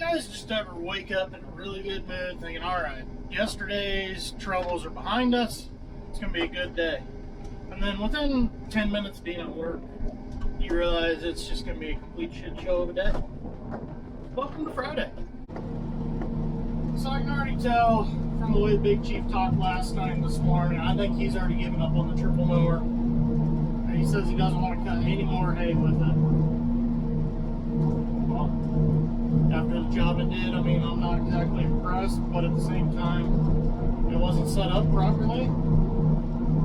guys just ever wake up in a really good mood thinking, all right, yesterday's troubles are behind us, it's going to be a good day. And then within 10 minutes of being at work, you realize it's just going to be a complete shit show of a day. Welcome to Friday. So I can already tell from the way Big Chief talked last night and this morning, I think he's already given up on the triple mower. And he says he doesn't want to cut any more hay with it. Well, after the job it did, I mean, I'm not exactly impressed, but at the same time, it wasn't set up properly.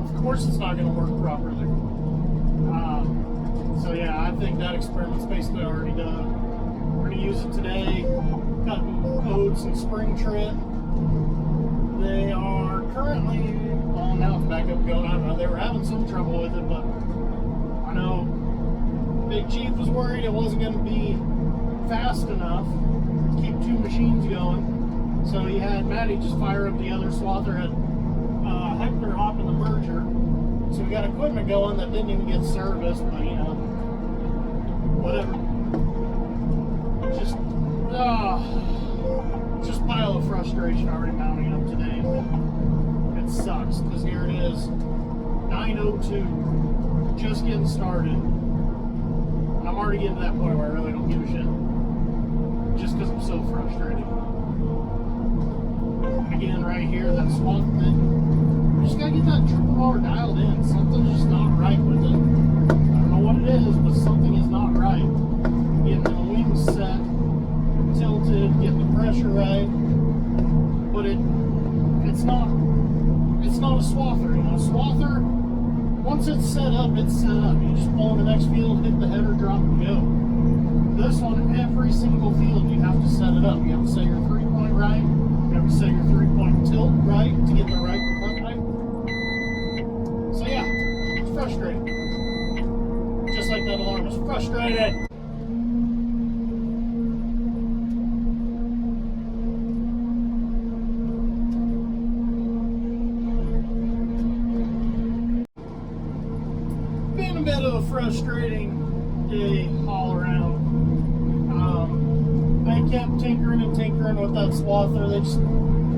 Of course it's not going to work properly. So yeah, I think that experiment's basically already done. We're going to use it today, cutting oats and spring trip. They are currently, well, now it's back up going. I don't know, they were having some trouble with it, but I know Big Chief was worried it wasn't going to be fast enough to keep two machines going. So he had Maddie just fire up the other swather, had Hector hop in the merger. So we got equipment going that didn't even get serviced, but you know, whatever. Just a pile of frustration already mounting up today. It sucks because here it is, 9:02, just getting started. And I'm already getting to that point where I really don't give a shit, just because I'm so frustrated. Again, right here, that swamp thing, you just gotta get that triple mower dialed in. Something's just not right with it. I don't know what it is, but something is not right. Getting the wings set, tilted, getting the pressure right, but it's not a swather, you know. Swather, once it's set up, it's set up. You just pull in the next field, hit the header, drop, and go. This one, every single field, you have to set it up. You have to set your 3-point right. You have to set your 3-point tilt right to get the right front height. So yeah, it's frustrating. Just like that alarm is frustrated. Been a bit of a frustrating day all around. They kept tinkering and tinkering with that swather.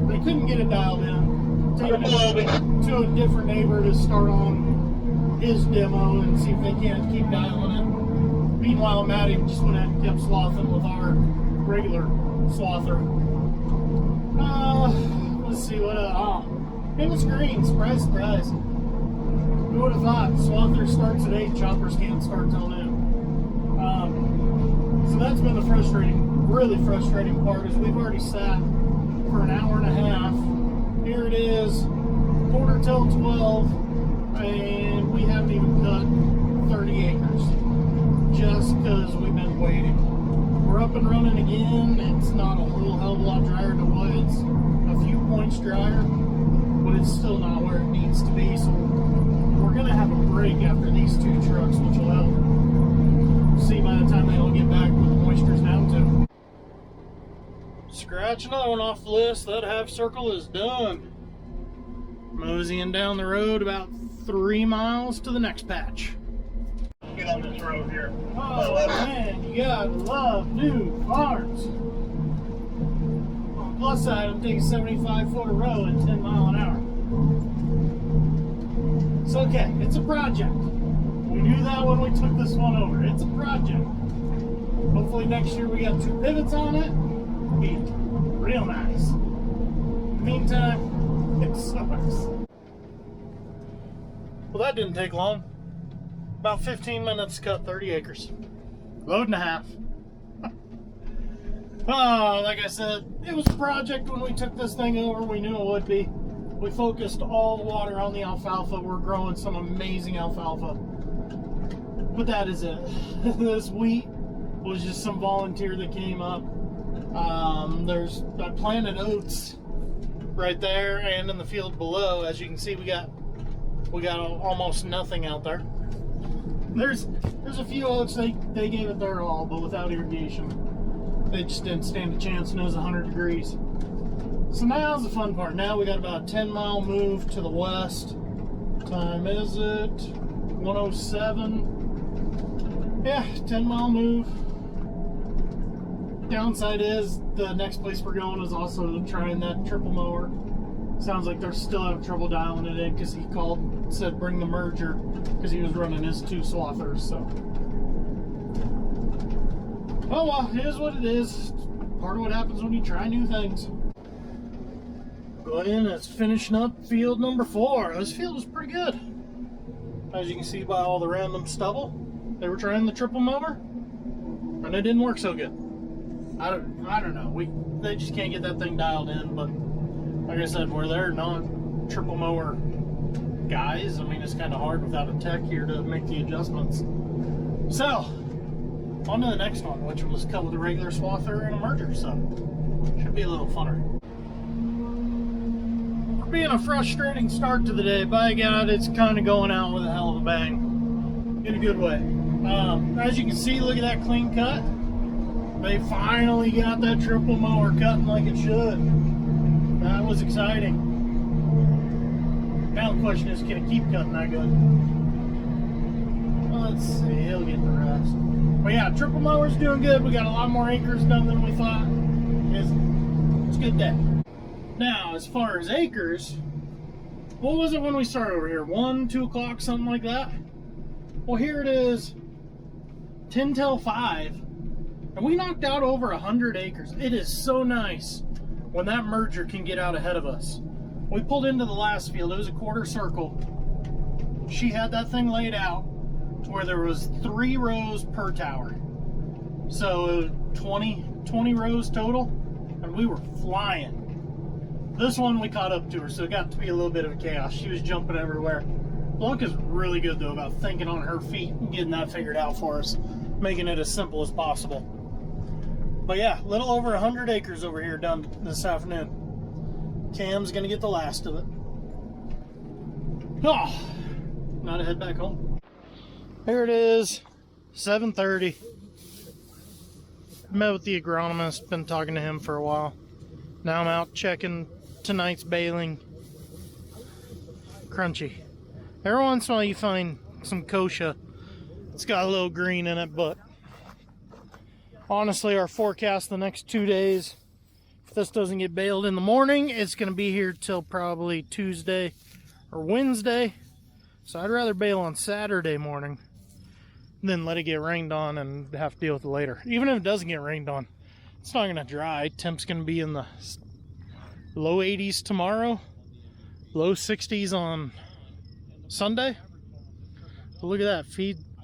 They couldn't get it dialed in. Taking it to a different neighbor to start on his demo and see if they can't keep dialing it. Meanwhile, Maddie just went ahead and kept swathing with our regular swather. Let's see what famous green, surprise, surprise. Who would have thought? Swather starts at 8, choppers can't start till noon. So that's been the really frustrating part, is we've already sat for an hour and a half. Here it is, quarter till 12, and we haven't even cut 30 acres. Just because we've been waiting. We're up and running again. It's not a whole hell of a lot drier than what it's a few points drier, but it's still not where it needs to be. So we're gonna have a break after these two trucks, which will help. See by the time they all get back what the moisture's down to. Scratch another one off the list. That half circle is done. Moseying down the road about 3 miles to the next patch. Get on this road here. Oh man, you gotta love new farms. On the plus side, I'm taking 75-foot of road at 10 miles an hour. It's okay, it's a project. We knew that when we took this one over. It's a project. Hopefully next year we got 2 pivots on it. It'll be real nice. In the meantime, it sucks. Well, that didn't take long. About 15 minutes to cut 30 acres. Load and a half. Oh, like I said, it was a project when we took this thing over. We knew it would be. We focused all the water on the alfalfa. We're growing some amazing alfalfa. But that is it. This wheat was just some volunteer that came up. I planted oats right there and in the field below. As you can see, we got almost nothing out there. There's a few oats they gave it their all, but without irrigation, they just didn't stand a chance, and it was 100 degrees. So now's the fun part. Now we got about a 10-mile move to the west. Time is it? 107. Yeah, 10-mile move. Downside is the next place we're going is also trying that triple mower. Sounds like they're still having trouble dialing it in because he called, said bring the merger because he was running his 2 swathers. So, oh well, it is what it is. Part of what happens when you try new things. Go in, it's finishing up field number 4. This field is pretty good. As you can see by all the random stubble, they were trying the triple mower, and it didn't work so good. I don't know. They just can't get that thing dialed in. But like I said, where they're not triple mower guys, I mean, it's kind of hard without a tech here to make the adjustments. So, on to the next one, which was cut with a regular swather and a merger. So, should be a little funner. For being a frustrating start to the day, by God, it's kind of going out with a hell of a bang. In a good way. As you can see, look at that clean cut. They finally got that triple mower cutting like it should. That was exciting. Now the question is, can it keep cutting that good? Let's see, he'll get the rest. But yeah, triple mower's doing good. We got a lot more acres done than we thought. It's a good day. Now, as far as acres, what was it when we started over here? 1, 2 o'clock, something like that? Well, here it is, 10 till 5, and we knocked out over 100 acres. It is so nice when that merger can get out ahead of us. We pulled into the last field. It was a quarter circle. She had that thing laid out to where there was 3 rows per tower. So 20 rows total, and we were flying. This one we caught up to her, so it got to be a little bit of a chaos. She was jumping everywhere. Blanca's really good though about thinking on her feet and getting that figured out for us, making it as simple as possible. But yeah, a little over 100 acres over here done this afternoon. Cam's gonna get the last of it. Oh, now to head back home. Here it is, 7:30. Met with the agronomist, been talking to him for a while. Now I'm out checking tonight's baling. Crunchy. Every once in a while you find some kochia. It's got a little green in it, but honestly our forecast the next 2 days, if this doesn't get baled in the morning, it's going to be here till probably Tuesday or Wednesday. So I'd rather bale on Saturday morning than let it get rained on and have to deal with it later. Even if it doesn't get rained on, it's not going to dry. Temp's going to be in the low 80s tomorrow, low 60s on Sunday. But look at that,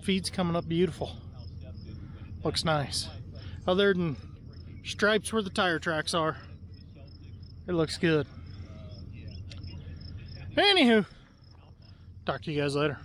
feed's coming up beautiful. Looks nice. Other than stripes where the tire tracks are, it looks good. Anywho, talk to you guys later.